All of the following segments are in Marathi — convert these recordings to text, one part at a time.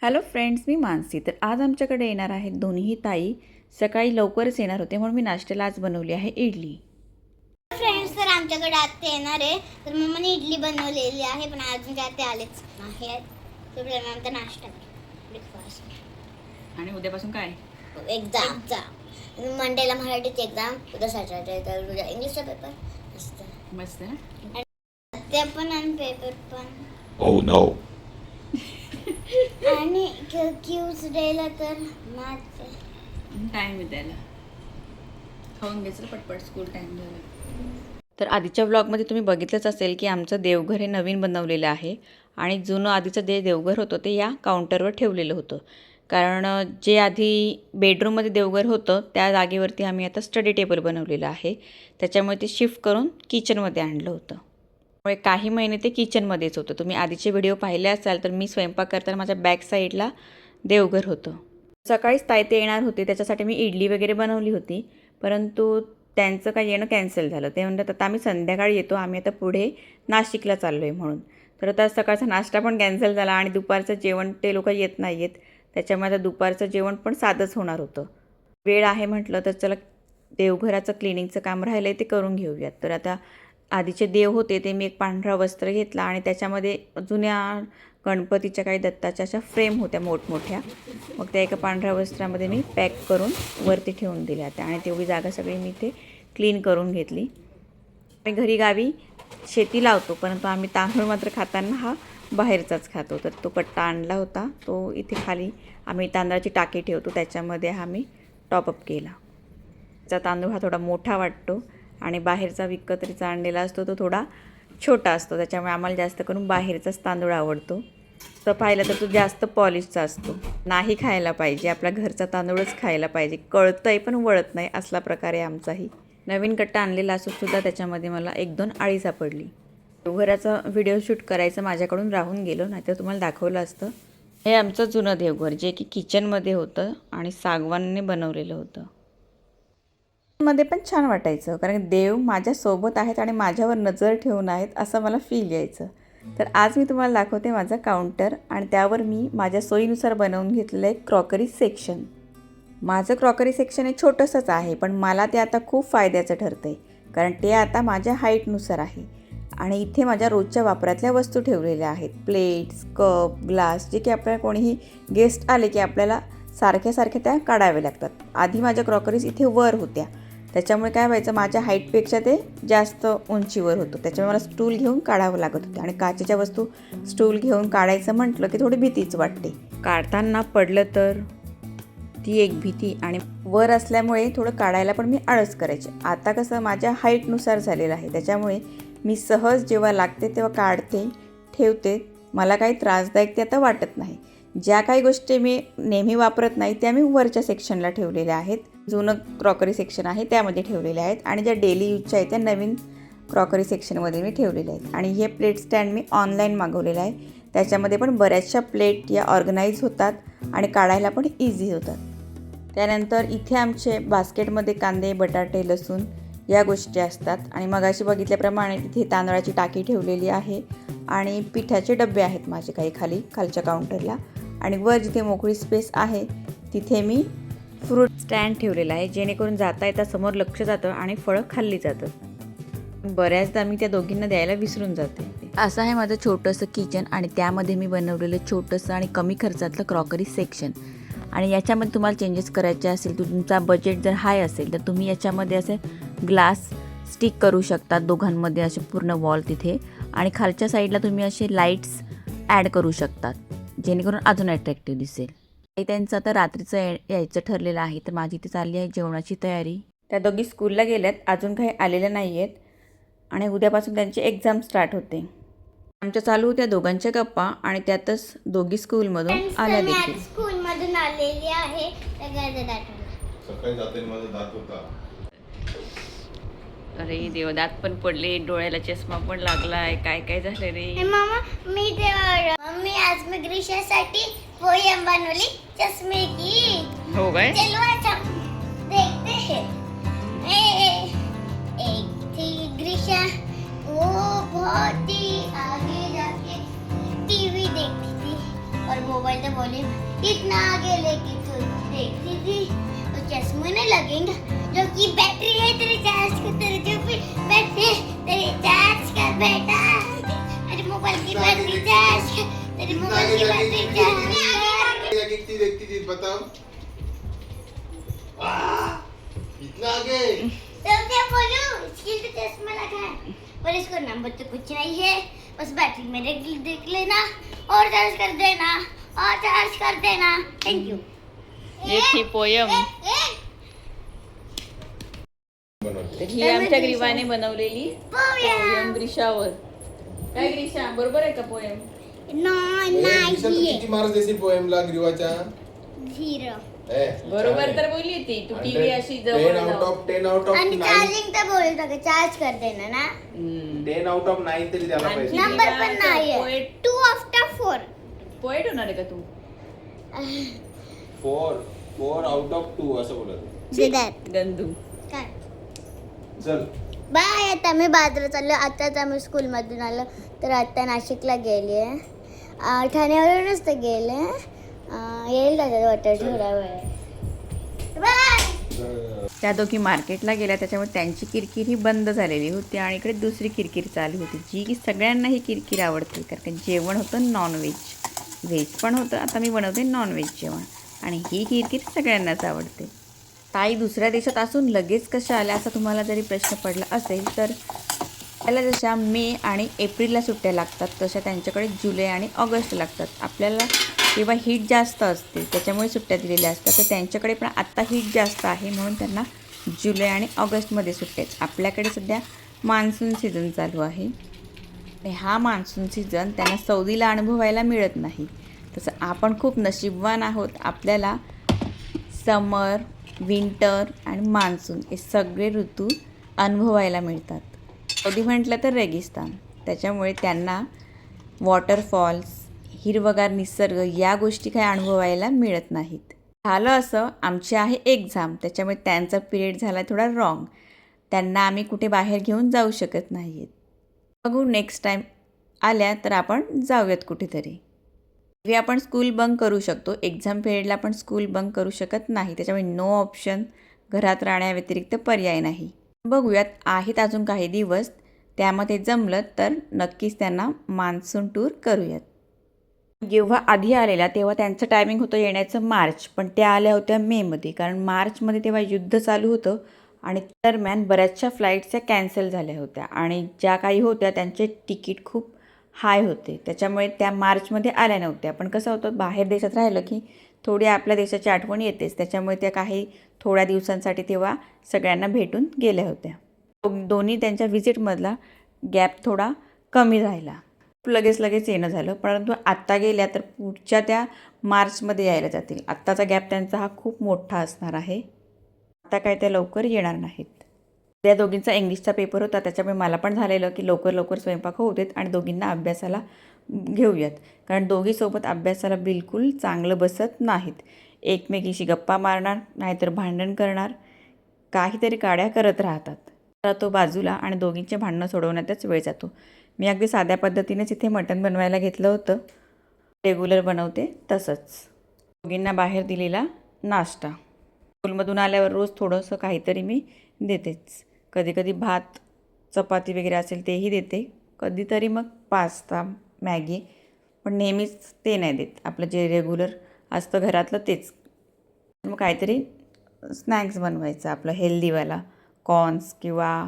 हॅलो फ्रेंड्स, मी मानसी. तर आज आमच्याकडे येणार आहेत दोन्ही ताई. सकाळी लवकरच येणार होते म्हणून मी नाश्त्याला आज बनवली आहे इडली. फ्रेंड्स, तर आमच्याकडे आता येणार आहे, तर मम्मीने इडली बनवलेली आहे, पण अजून काय ते आलेच नाही. तर आमचा नाश्ता ब्रेकफास्ट. आणि उद्यापासून काय? एक्झाम. मंडेला मराठीची एक्झाम, उद्या सॅटर्डे, तर उद्या इंग्लिशचा पेपर असतं. मस्त. ते पण आणि पेपर पण. Oh no. आणि ट्यूसडेला तर मॅथ्स. टाईम आहे त्याला. खाऊन घ्यायचं पटपट, स्कूल टाईम झाला. तर आधीच्या व्लॉगमध्ये तुम्ही बघितलंच असेल की आमचं देवघर हे नवीन बनवलेलं आहे आणि जुनं आधीचं देवघर होतं ते या काउंटरवर ठेवलेलं होतं. कारण जे आधी बेडरूममध्ये देवघर होतं त्या जागेवरती आम्ही आता स्टडी टेबल बनवलेलं आहे. त्याच्यामुळे ते शिफ्ट करून किचनमध्ये आणलं होतं. त्यामुळे काही महिने ते किचनमध्येच होतं. तुम्ही आधीचे व्हिडिओ पाहिले असाल तर मी स्वयंपाक करताना माझ्या बॅक साईडला देवघर होतं. सकाळीच ताई ते येणार होते, त्याच्यासाठी मी इडली वगैरे बनवली होती, परंतु त्यांचं काही येणं कॅन्सल झालं. ते म्हणतात आता आम्ही संध्याकाळी येतो, आम्ही आता पुढे नाशिकला चाललो आहे म्हणून. तर आता सकाळचा नाश्ता पण कॅन्सल झाला आणि दुपारचं जेवण ते लोक येत नाही आहेत, त्याच्यामुळे आता दुपारचं जेवण पण साधंच होणार होतं. वेळ आहे म्हटलं तर चला देवघराचं क्लिनिंगचं काम राहिलं आहे ते करून घेऊयात. तर आता आधीचे देव होते ते मी एक पांढरा वस्त्र घेतला आणि त्याच्यामध्ये जुन्या गणपतीच्या काही दत्ताच्या अशा फ्रेम होत्या मोठमोठ्या, मग त्या एका पांढऱ्या वस्त्रामध्ये मी पॅक करून वरती ठेवून दिल्या त्या आणि तेवढी जागा सगळी मी ते क्लीन करून घेतली. आणि घरी गावी शेती लावतो, परंतु आम्ही तांदूळ मात्र खाताना हा बाहेरचाच खातो. तर तो कट्टा आणला होता, तो इथे खाली आम्ही तांदळाची टाकी ठेवतो त्याच्यामध्ये हा मी टॉपअप केला. त्याचा तांदूळ हा थोडा मोठा वाटतो आणि बाहेरचा विकत्रीचा आणलेला असतो तो थोडा छोटा असतो, त्याच्यामुळे आम्हाला जास्त करून बाहेरचाच तांदूळ आवडतो. तर पाहिलं तर तो जास्त पॉलिशचा असतो. नाही खायला पाहिजे, आपल्या घरचा तांदूळच खायला पाहिजे. कळतंय पण वळत नाही, असला प्रकार आहे आमचाही. नवीन कट्टा आणलेला असूनसुद्धा त्याच्यामध्ये मला 1-2 आळी सापडली. देवघराचा व्हिडिओ शूट करायचं माझ्याकडून राहून गेलं, नाहीतर तुम्हाला दाखवलं असतं. हे आमचं जुनं देवघर जे की किचनमध्ये होतं आणि सागवानने बनवलेलं होतं. मध्ये पण छान वाटायचं, कारण देव माझ्यासोबत आहेत आणि माझ्यावर नजर ठेवून आहेत असं मला फील यायचं. तर आज मी तुम्हाला दाखवते माझा काउंटर आणि त्यावर मी माझ्या सोयीनुसार बनवून घेतलेलं एक क्रॉकरी सेक्शन. माझं क्रॉकरी सेक्शन हे छोटंसंच आहे, पण मला ते आता खूप फायद्याचं ठरतं आहे, कारण ते आता माझ्या हाईटनुसार आहे. आणि इथे माझ्या रोजच्या वापरातल्या वस्तू ठेवलेल्या आहेत. प्लेट्स, कप, ग्लास, जे की आपल्याला कोणीही गेस्ट आले की आपल्याला सारख्या त्या काढाव्या लागतात. आधी माझ्या क्रॉकरीज इथे वर होत्या, त्याच्यामुळे काय व्हायचं, माझ्या हाईटपेक्षा ते जास्त उंचीवर होतं, त्याच्यामुळे मला स्टूल घेऊन काढावं लागत होते. आणि काचेच्या वस्तू स्टूल घेऊन काढायचं म्हटलं की थोडी भीतीच वाटते. काढताना पडलं तर ती एक भीती, आणि वर असल्यामुळे थोडं काढायला पण मी आळस करायचे. आता कसं माझ्या हाईटनुसार झालेलं आहे, त्याच्यामुळे मी सहज जेव्हा लागते तेव्हा काढते, ठेवते. मला काही त्रासदायक ते आता वाटत नाही. ज्या काही गोष्टी मी नेहमी वापरत नाही त्या मी वरच्या सेक्शनला ठेवलेल्या आहेत. जुनं क्रॉकरी सेक्शन आहे त्यामध्ये ठेवलेल्या आहेत, आणि ज्या डेली यूजच्या आहेत त्या नवीन क्रॉकरी सेक्शनमध्ये मी ठेवलेल्या आहेत. आणि हे प्लेट स्टँड मी ऑनलाईन मागवलेलं आहे, त्याच्यामध्ये पण बऱ्याचशा प्लेट या ऑर्गनाईज होतात आणि काढायला पण इझी होतात. त्यानंतर इथे आमचे बास्केटमध्ये कांदे, बटाटे, लसूण या गोष्टी असतात. आणि मगाशी बघितल्याप्रमाणे तिथे तांदळाची टाकी ठेवलेली आहे आणि पिठाचे डबे आहेत माझे काही खालच्या काउंटरला. आणि वर जिथे मोकळी स्पेस आहे तिथे मी फ्रूट स्टँड ठेवलेला आहे, जेणेकरून जाता येता समोर लक्ष जातं आणि फळं खाल्ली जातात. बऱ्याचदा मी त्या दोघींना द्यायला विसरून जाते. असं आहे माझं छोटंसं किचन, आणि त्यामध्ये मी बनवलेलं छोटंसं आणि कमी खर्चातलं क्रॉकरी सेक्शन. आणि याच्यामध्ये तुम्हाला चेंजेस करायचे असेल, तुमचा बजेट जर हाय असेल तर तुम्ही याच्यामध्ये असे ग्लास स्टिक करू शकता दोघांमध्ये, असे पूर्ण वॉल तिथे. आणि खालच्या साईडला तुम्ही असे लाईट्स ॲड करू शकतात, जेणेकरून अजून अट्रॅक्टिव्ह दिसेल. त्यांचं आता रात्रीचं यायचं ठरलेलं आहे, तर माझी इथे चालली आहे जेवणाची तयारी. त्या दोघी स्कूलला गेल्यात, अजून काही आलेल्या नाही आहेत, आणि उद्यापासून त्यांची एक्झाम स्टार्ट होते. आमच्या चालू होत्या दोघांच्या गप्पा, आणि त्यातच दोघी स्कूलमधून आल्या देखील. स्कूलमधून आलेली आहे. सकाळी जाते माझा दात होता. अरे देवदात पण पडले, डोळ्याला चष्मा पण लागलाय, काय काय झालं रे. मामा, मम्मी आज मैं ग्रीशासाठी पोयम बनवली, चष्मे की. हो काय? चलो अच्छा देखते हैं. एक थी ग्रीशा, वो बहुत ही आगे जाके टीवी देखती थी और मोबाइल मोबाइल तो बोले इतना आगे लेके तो देखती थी और चश्मे नहीं लगेंगे जो कि बैटरी है तेरे चार्ज कर तेरे जो भी बैटरी तेरे चार्ज कर बेटा तेरे मोबाइल की बैटरी चार्ज कर तेरे मोबाइल की बैटरी चार्ज आगे कितनी देखती थी बताओ। इतना आगे तो क्या बोलूं इसके लिए चश्मा लगा है पर इसको नंबर तो कुछ नहीं है बस बैटरी मेरे देख लेना और चार्ज कर देना और चार्ज कर देना थैंक यू ये थी पोयम. तर ही आमच्या ग्रीवाने बनवलेली पोयम ग्रीशावर. काय ग्रीशा बरोबर आहे का पोयम? नाही किती मार्क्स देशील पोएमला ग्रीवाच्या? 0 बरोबर तर बोलली ती. तू टीव्ही अशी 10 जवळ out of 10 out of आणि 9. चार्जिंग तर बोलतो का चार्ज कर देना ना 10 out of 9 तरी द्यायला पाहिजे. नंबर पण नाही 2 आफ्टर 4 पोएट होणार आहे का तू? 4 out of 2 असं बोलत. सिद्धार्थ गंदू. काय चल बाय आता मी बाजारात चाललो आताच आम्ही स्कूलमधून आलो तर आता नाशिकला गेली आहे ठाण्यावरूनच तर गेले येईल दादा वाटतं थोडा वेळ बाय त्या दोघी मार्केटला गेल्या त्याच्यामुळे त्यांची किरकिर ही बंद झालेली होती आणि इकडे दुसरी किरकिर चालू होती जी की सगळ्यांना ही किरकिर आवडते कारण का जेवण होतं नॉनव्हेज. व्हेज पण होतं आता मी बनवते नॉनव्हेज जेवण आणि ही किरकिर सगळ्यांनाच आवडते. ताई दुसऱ्या देशात असून लगेच कशा आल्या असा तुम्हाला जरी प्रश्न पडला असेल तर त्याला जशा मे आणि एप्रिलला सुट्ट्या लागतात तशा त्यांच्याकडे जुलै आणि ऑगस्ट लागतात. आपल्याला तेव्हा हीट जास्त असते त्याच्यामुळे सुट्ट्या दिलेल्या असतात तर त्यांच्याकडे पण आत्ता हीट जास्त आहे म्हणून त्यांना जुलै आणि ऑगस्टमध्ये सुट्ट्या आहेत. आपल्याकडे सध्या मान्सून सीझन चालू आहे आणि हा मान्सून सीझन त्यांना सौदीला अनुभवायला मिळत नाही. तसं आपण खूप नशीबवान आहोत आपल्याला समर विंटर आणि मान्सून हे सगळे ऋतू अनुभवायला मिळतात. सौदी म्हटलं तर रेगिस्तान त्याच्यामुळे त्यांना वॉटरफॉल्स हिरवगार निसर्ग या गोष्टी काही अनुभवायला मिळत नाहीत. झालं असं आमची आहे एक्झाम त्याच्यामुळे त्यांचा पिरियड झाला थोडा रॉंग. त्यांना आम्ही कुठे बाहेर घेऊन जाऊ शकत नाही आहेत. बघू नेक्स्ट टाईम आल्या तर आपण जाऊयात कुठेतरी. हे आपण स्कूल बंक करू शकतो एक्झाम पिरियडला आपण स्कूल बंक करू शकत नाही त्याच्यामुळे नो ऑप्शन घरात राहण्याव्यतिरिक्त पर्याय नाही. बघूयात आहेत अजून काही दिवस त्यामध्ये जमलं तर नक्कीच त्यांना मान्सून टूर करूयात. जेव्हा आधी आलेल्या तेव्हा त्यांचं टायमिंग होतं येण्याचं मार्च पण त्या आल्या होत्या मेमध्ये कारण मार्चमध्ये तेव्हा युद्ध चालू होतं आणि दरम्यान बऱ्याचशा फ्लाईट्स त्या कॅन्सल झाल्या होत्या आणि ज्या काही होत्या त्यांचे तिकीट खूप हाय होते त्याच्यामुळे त्या मार्चमध्ये आल्या नव्हत्या. पण कसं होतं बाहेर देशात राहिलं की थोडी आपल्या देशाची आठवण येतेच त्याच्यामुळे त्या काही थोड्या दिवसांसाठी तेव्हा सगळ्यांना भेटून गेल्या होत्या. दोन्ही त्यांच्या व्हिजिटमधला गॅप थोडा कमी राहिला लगेच येणं झालं परंतु आत्ता गेल्या तर पुढच्या त्या मार्चमध्ये यायला जातील. आत्ताचा गॅप त्यांचा हा खूप मोठा असणार आहे. आता काय त्या लवकर येणार नाहीत. त्या दोघींचा इंग्लिशचा पेपर होता त्याच्यामुळे मला पण झालेलं की लवकर स्वयंपाक होऊ देत आणि दोघींना अभ्यासाला घेऊयात कारण दोघीसोबत अभ्यासाला बिलकुल चांगलं बसत नाहीत. एकमेकीशी गप्पा मारणार नाहीतर भांडण करणार काहीतरी काड्या करत राहतात. तो बाजूला आणि दोघींचे भांडणं सोडवण्यातच वेळ जातो. मी अगदी साध्या पद्धतीनेच इथे मटण बनवायला घेतलं होतं रेग्युलर बनवते तसंच. दोघींना बाहेर दिलेला नाश्ता स्कूलमधून आल्यावर रोज थोडंसं काहीतरी मी देतेच. कधी भात चपाती वगैरे असेल तेही देते कधीतरी मग पास्ता मॅगी पण नेहमीच ते नाही देत. आपलं जे रेग्युलर असतं घरातलं तेच. मग काहीतरी स्नॅक्स बनवायचं आपलं हेल्दीवाला कॉर्न्स किंवा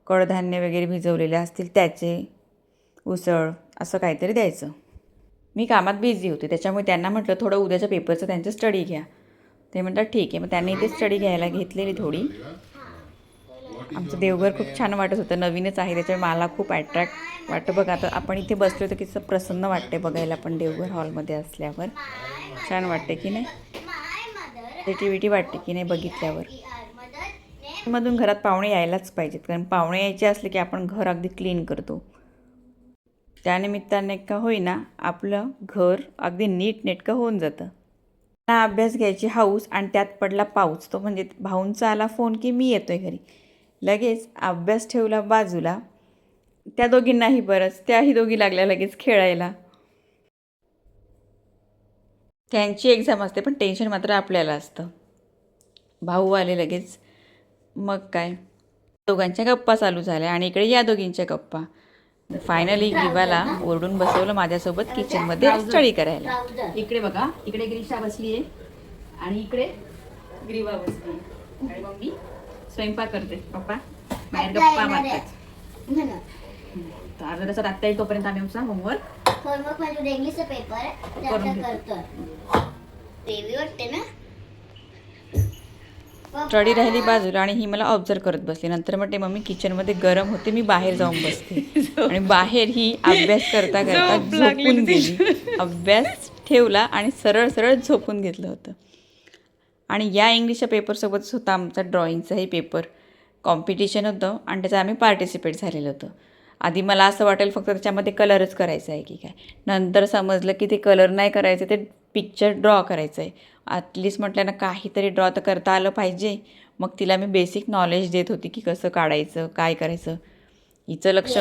कडधान्य वगैरे भिजवलेले असतील त्याचे उसळ असं काहीतरी द्यायचं. मी कामात बिझी होते त्याच्यामुळे त्यांना म्हटलं थोडं उद्याच्या पेपरचं त्यांचं स्टडी घ्या. ते म्हणतात ठीक आहे. मग त्यांनी इथे स्टडी घ्यायला घेतलेली थोडी. आमचं देवघर खूप छान वाटत होतं नवीनच आहे त्याच्यामुळे मला खूप अट्रॅक्ट वाटतं. बघा आता आपण इथे बसलो तर किती प्रसन्न वाटते बघायला पण देवघर हॉलमध्ये असल्यावर छान वाटते की नाही क्रिएटिव्हिटी वाटते की नाही बघितल्यावर. मधून घरात पाहुणे यायलाच पाहिजेत कारण पाहुणे यायचे असले की आपण घर अगदी क्लीन करतो. त्यानिमित्ताने का होईना आपलं घर अगदी नीटनेटकं होऊन जातं. अभ्यास घ्यायची हाऊस आणि त्यात पडला पाऊस. तो म्हणजे भाऊंचा आला फोन की मी येतो आहे घरी. लगेच अभ्यास ठेवला बाजूला. त्या दोघींनाही बरंच त्याही दोघी लागल्या लगेच खेळायला. त्यांची एक्झाम असते पण टेन्शन मात्र आपल्याला असतं. भाऊ आले लगेच. मग काय, दोघांच्या गप्पा चालू झाल्या आणि इकडे या दोघींच्या गप्पा. फायनली गिवाला ओरडून बसवलं माझ्यासोबत किचनमध्ये स्टडी करायला. इकडे बघा, इकडे ग्रीषा बसली आहे आणि इकडे ग्रीवा बसली आहे आणि मग मी स्वयंपाक करते. पप्पा बाहेर गप्पा मारतात. तर अर्धा तासात आत्ता येईल तोपर्यंत आम्ही आमचा होमवर्क म्हणजे इंग्लिशचा पेपर आहे ते करून आता घेतो. करतोय. देवी वाटते ना. स्टडी राहिली बाजूला आणि ही मला ऑब्झर्व करत बसली. नंतर म्हटले मम्मी किचनमध्ये गरम होते, मी बाहेर जाऊन बसते. आणि बाहेर ही अभ्यास करता करता झोपून गेली. अभ्यास ठेवला आणि सरळ सरळ झोपून घेतलं होतं. आणि या इंग्लिशच्या पेपरसोबतच होता आमचा ड्रॉइंगचाही पेपर. कॉम्पिटिशन होतं आणि त्याचं आम्ही पार्टिसिपेट झालेलं होतं. आधी मला असं वाटेल फक्त त्याच्यामध्ये कलरच करायचा आहे की काय. नंतर समजलं की ते कलर नाही करायचं, ते पिक्चर ड्रॉ करायचं आहे. ॲटलिस्ट म्हटलं ना काहीतरी ड्रॉ तर करता आलं पाहिजे. मग तिला मी बेसिक नॉलेज देत होती की कसं काढायचं, काय करायचं. हिचं लक्ष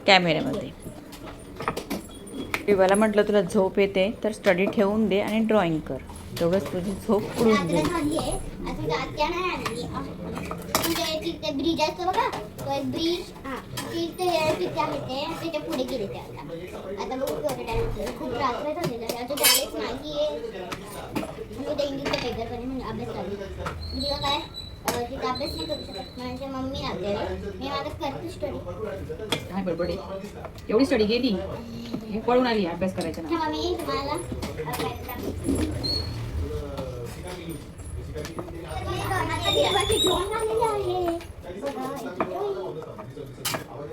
कॅमेऱ्यामध्ये. विवाला म्हटलं तुला झोप येते तर स्टडी ठेवून दे आणि ड्रॉइंग कर, तेवढंच तुझी झोप उडून जाईल. म्हणजे ब्रिज असतो बघा, तो एक ब्रिज तिथे आहे ते त्याच्या पुढे गेले ते आता बघू खूप रात्र झालेला आहे. आता जायच नाही मी ते इंग्लिशचा पेपर करेन म्हणजे अभ्यास करायला. किंवा काय तिथे अभ्यास नाही करू शकत म्हणजे मम्मी राहते. मी माझं करते स्टडी. काय बडबडे, एवढी स्टडी गेली हे पळून आली अभ्यास करायचा ना. मी तुम्हाला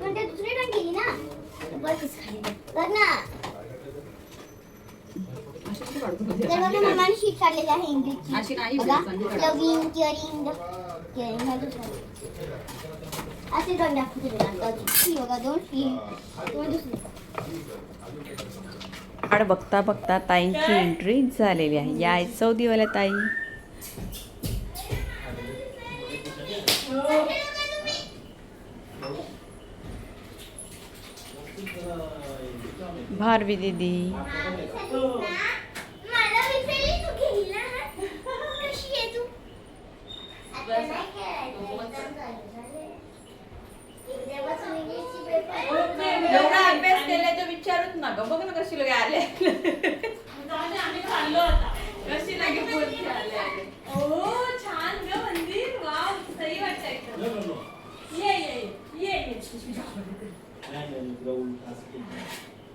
दुसरी ड्रॉइंग केली ना कर ना. तर बघा मम्माने शीट काढलेली आहे इंग्लिशची. लविंग केअरिंग असे ड्रॉइंग दाखवते बघा. दोन शीट दुसरी. आणि बघता बघता ताईंची एंट्री झालेली आहे. या सौदीवाल्या ताई. भारवी दीदी, एवढा अभ्यास केलाय तर विचारूच नका. बघ ना कशी लोक आले. आम्ही खाल्लो आता कशी लागे बोलते आले. ओ छान ग मंदिर, वाव सही वाटतंय. ये ये ये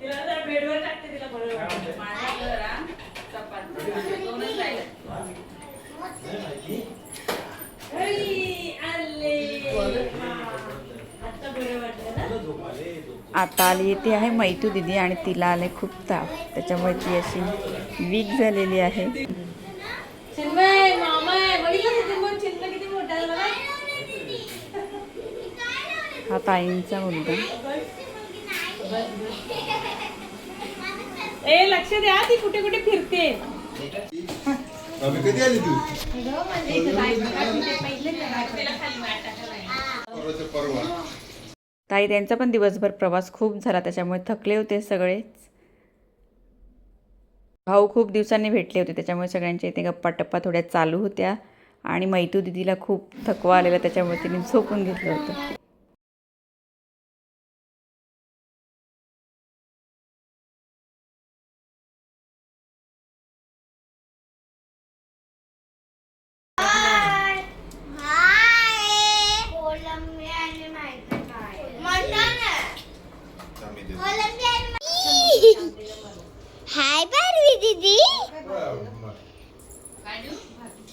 तिला जर बेडवर टाकते तिला बरं वाटतं. माझ्या जरा चपाती दोनच राहिले. आता आली येते आहे मैतू दिदी आणि तिला आले खूप ताप, त्याच्यामुळे ती अशी वीक झालेली आहे. हा ताईंचा मुलगा. ए लक्ष द्या, ती कुठे कुठे फिरते. कधी आली तू? परवा. ताई त्यांचा पण दिवसभर प्रवास खूप झाला त्याच्यामुळे थकले होते सगळेच. भाऊ खूप दिवसांनी भेटले होते त्याच्यामुळे सगळ्यांच्या इथे गप्पा टप्पा थोड्या चालू होत्या. आणि मैतू दिदीला खूप थकवा आलेला त्याच्यामुळे तिने झोपून घेतलं होतं. हाय भारवी दीदी.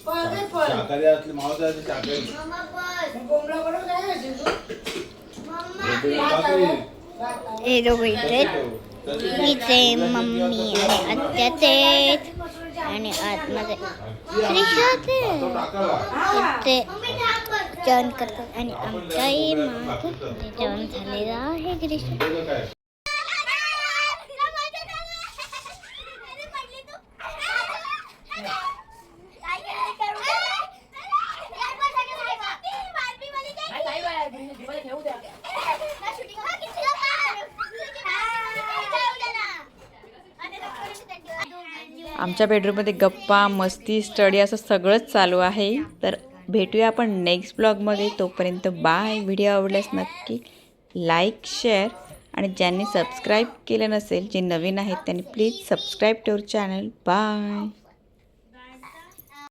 शाकाहारी असले मांसाहारी असले शाकाहारी. हे दोघं इथे मम्मी आणि आत्याचे आणि आतमध्ये श्रीषाचे इथे जेवण करतात आणि आमच्याही मागं जेवण झालेलं आहे. ग्रीष्म आमच्या बेडरूममध्ये गप्पा मस्ती स्टडी असं सगळंच चालू आहे. तर भेटूया आपण नेक्स्ट ब्लॉगमध्ये. तोपर्यंत बाय. व्हिडिओ आवडल्यास नक्की लाईक शेअर आणि ज्यांनी सबस्क्राईब केलं नसेल जे नवीन आहेत त्यांनी please subscribe to our channel. Bye.